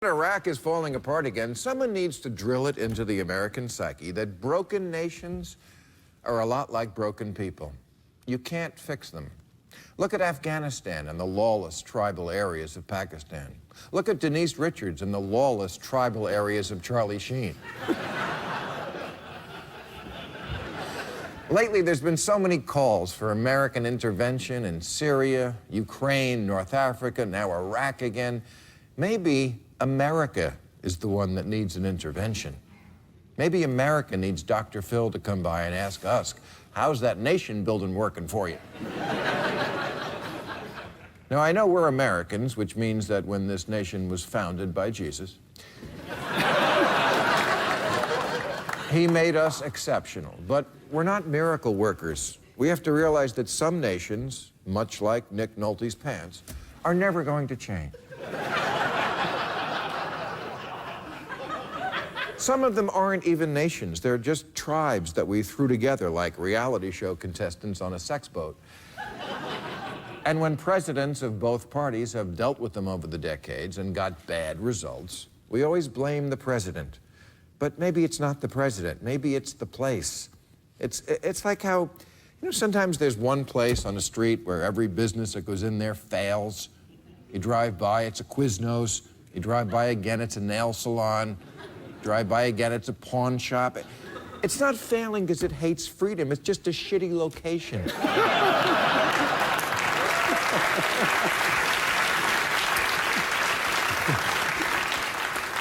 Iraq is falling apart again, someone needs to drill it into the American psyche that broken nations are a lot like broken people. You can't fix them. Look at Afghanistan and the lawless tribal areas of Pakistan. Look at Denise Richards and the lawless tribal areas of Charlie Sheen. Lately, there's been so many calls for American intervention in Syria, Ukraine, North Africa, now Iraq again. Maybe America is the one that needs an intervention. Maybe America needs Dr. Phil to come by and ask us, how's that nation building working for you? Now, I know we're Americans, which means that when this nation was founded by Jesus, he made us exceptional, but we're not miracle workers. We have to realize that some nations, much like Nick Nolte's pants, are never going to change. Some of them aren't even nations. They're just tribes that we threw together like reality show contestants on a sex boat. And when presidents of both parties have dealt with them over the decades and got bad results, we always blame the president. But maybe it's not the president. Maybe it's the place. It's like how, sometimes there's one place on the street where every business that goes in there fails. You drive by, it's a Quiznos. You drive by again, it's a nail salon. Drive by again, it's a pawn shop. It's not failing because it hates freedom. It's just a shitty location.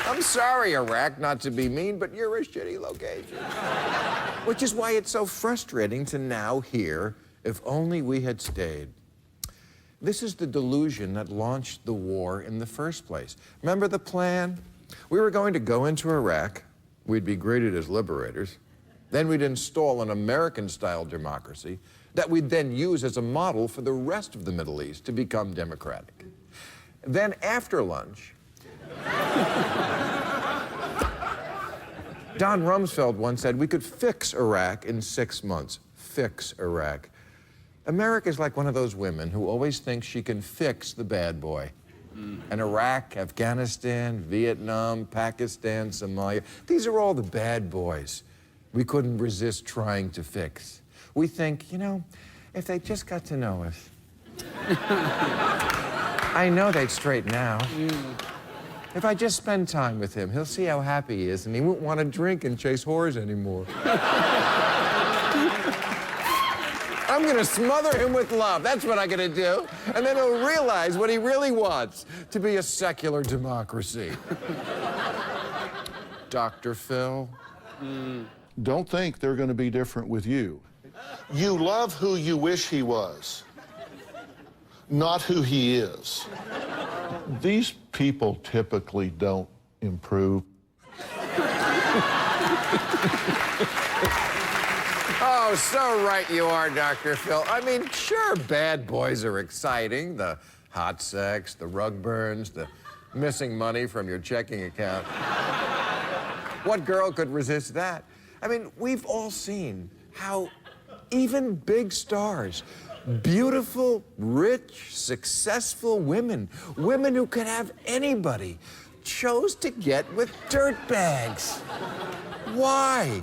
I'm sorry, Iraq, not to be mean, but you're a shitty location. Which is why it's so frustrating to now hear, if only we had stayed. This is the delusion that launched the war in the first place. Remember the plan? We were going to go into Iraq, we'd be greeted as liberators, then we'd install an American-style democracy that we'd then use as a model for the rest of the Middle East to become democratic. Then after lunch, Don Rumsfeld once said we could fix Iraq in 6 months. Fix Iraq. America's like one of those women who always thinks she can fix the bad boy. And Iraq, Afghanistan, Vietnam, Pakistan, Somalia, these are all the bad boys we couldn't resist trying to fix. We think, if they just got to know us, I know they'd straighten out. If I just spend time with him, he'll see how happy he is, and he won't want to drink and chase whores anymore. I'm gonna smother him with love. That's what I'm gonna do. And then he'll realize what he really wants, to be a secular democracy. Dr. Phil? Don't think they're gonna be different with you. You love who you wish he was, not who he is. These people typically don't improve. Oh, so right you are, Dr. Phil. I mean, sure, bad boys are exciting. The hot sex, the rug burns, the missing money from your checking account. What girl could resist that? I mean, we've all seen how even big stars, beautiful, rich, successful women who could have anybody, chose to get with dirtbags. Why?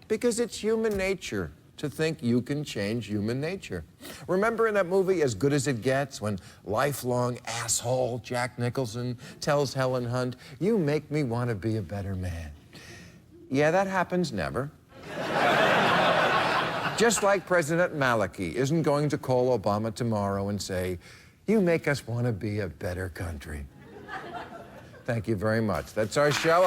Because it's human nature to think you can change human nature. Remember in that movie, As Good as It Gets, when lifelong asshole Jack Nicholson tells Helen Hunt, "You make me want to be a better man." Yeah, that happens never. Just like President Maliki isn't going to call Obama tomorrow and say, "You make us want to be a better country." Thank you very much. That's our show.